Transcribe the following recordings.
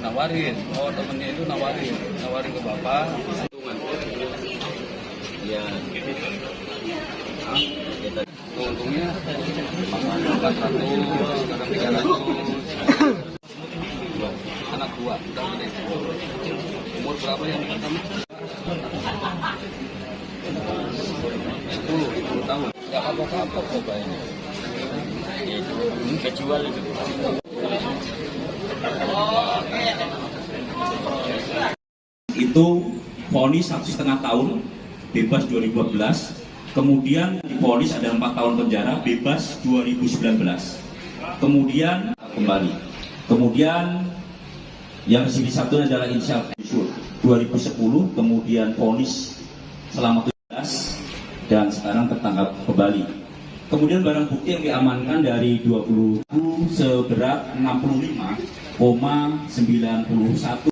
Nawarin, oh temennya itu nawarin ke bapak. Ya, untungnya kadang 300, anak dua, umur berapa yang pertama? 10 tahun. Ya kapok-kapok coba ini. Kejual itu. Itu vonis 1,5 tahun, bebas 2012. Kemudian divonis ada 4 tahun penjara, bebas 2019. Kemudian kembali. Kemudian yang sisi satu adalah inisial 2010, kemudian vonis selama 17 dan sekarang tertangkap kembali. Kemudian barang bukti yang diamankan dari 20 seberat 65,91.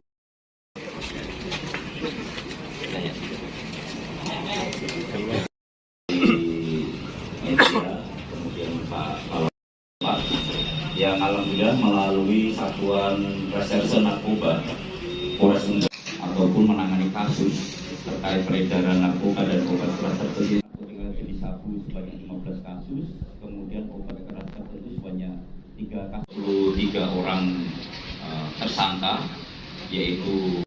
Kemudian Pak yang alhamdulillah melalui Satuan Reserse Narkoba Polres Sumber ataupun menangani kasus terkait peredaran narkoba dan obat keras tertentu, jenis sabu sebanyak 15 kasus, kemudian obat keras tertentu sebanyak 3 kasus, 3 orang tersangka, yaitu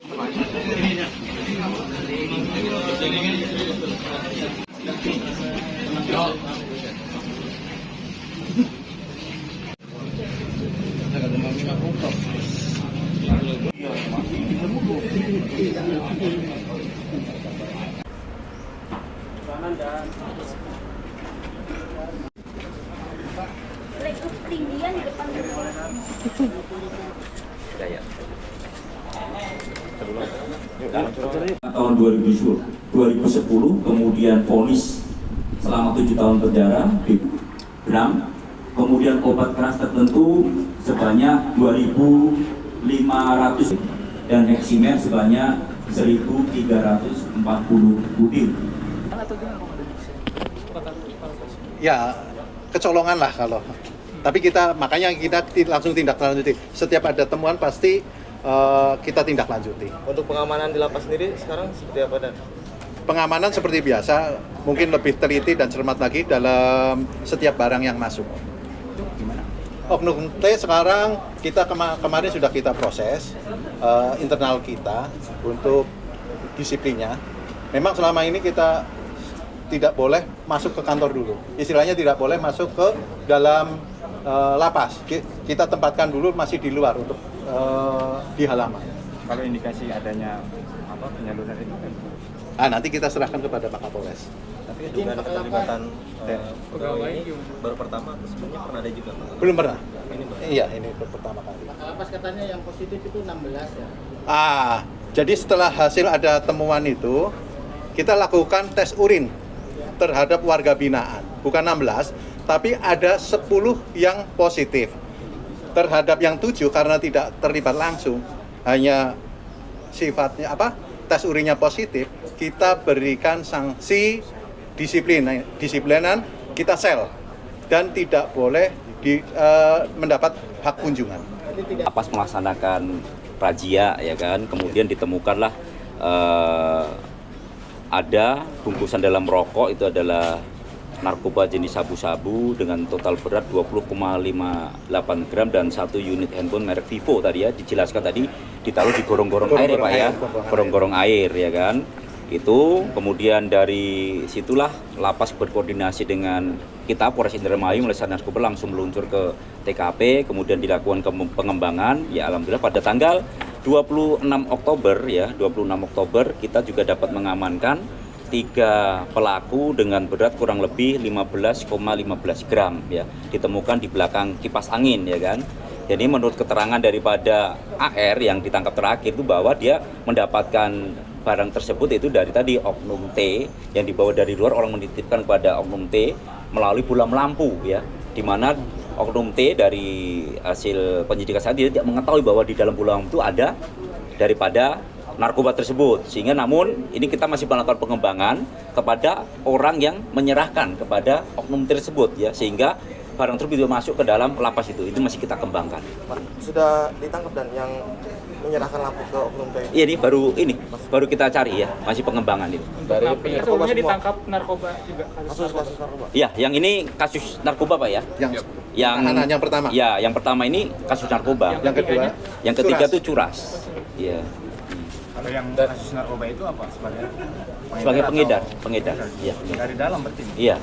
ketinggian di depan tahun 2010, kemudian vonis selama 7 tahun penjara, gram, kemudian obat keras tertentu sebanyak 2.500 dan eksimer sebanyak 1.340 butir. Ya, kecolongan lah kalau. Tapi makanya kita langsung tindak lanjuti. Setiap ada temuan pasti kita tindak lanjuti. Untuk pengamanan di lapas sendiri sekarang seperti apa, Dan? Pengamanan seperti biasa, mungkin lebih teliti dan cermat lagi dalam setiap barang yang masuk. Gimana? Oknum T sekarang kita kemarin sudah kita proses internal kita untuk disiplinnya. Memang selama ini kita tidak boleh masuk ke kantor dulu. Istilahnya tidak boleh masuk ke dalam lapas. Kita tempatkan dulu masih di luar untuk di halaman. Kalau indikasi adanya penyaluran itu kan? Nanti kita serahkan kepada Pak Kapolres. Tapi juga ada keterlibatan pegawai baru pertama atau sebelumnya pernah ada juga? Belum pernah. Ini Pak? Iya, ini pertama kali. Pak Lapas katanya yang positif itu 16 ya? Jadi setelah hasil ada temuan itu, kita lakukan tes urin terhadap warga binaan. Bukan 16, tapi ada 10 yang positif. Terhadap yang 7 karena tidak terlibat langsung, hanya sifatnya tes urinnya positif, kita berikan sanksi disiplinan, kita sel dan tidak boleh mendapat hak kunjungan. Lapas melaksanakan razia, ya kan, kemudian ditemukanlah ada bungkusan dalam rokok, itu adalah narkoba jenis sabu-sabu dengan total berat 20,58 gram dan 1 unit handphone merek Vivo tadi ya, dijelaskan tadi ditaruh di gorong-gorong air ya Pak ya, gorong-gorong air ya kan. Itu kemudian dari situlah lapas berkoordinasi dengan kita Polres Indramayu melaksanakan narkoba langsung meluncur ke TKP, kemudian dilakukan pengembangan. Ya alhamdulillah pada tanggal 26 Oktober ya, 26 Oktober kita juga dapat mengamankan 3 pelaku dengan berat kurang lebih 15,15 gram ya, ditemukan di belakang kipas angin ya kan. Jadi menurut keterangan daripada AR yang ditangkap terakhir itu bahwa dia mendapatkan barang tersebut itu dari tadi oknum T yang dibawa dari luar, orang menitipkan kepada oknum T melalui bola lampu ya, di mana oknum T dari hasil penyidikan saya tidak mengetahui bahwa di dalam bola lampu itu ada daripada narkoba tersebut. Sehingga namun ini kita masih melakukan pengembangan kepada orang yang menyerahkan kepada oknum tersebut ya, sehingga barang tersebut bisa masuk ke dalam lapas itu masih kita kembangkan. Pak, sudah ditangkap dan yang menyerahkan lampu ke oknum tadi? Iya, ini baru kita cari ya, masih pengembangan itu. Dari sebelumnya ditangkap narkoba juga. kasus narkoba. Iya, yang ini kasus narkoba Pak ya. Yang tahanan yang pertama. Ya, yang pertama ini kasus narkoba. Yang kedua, Yang ketiga curas. tuh curas. Iya. Kalau yang kasus narkoba itu apa sebagai Sebagai atau- pengedar. Iya. Dari dalam berarti. Iya.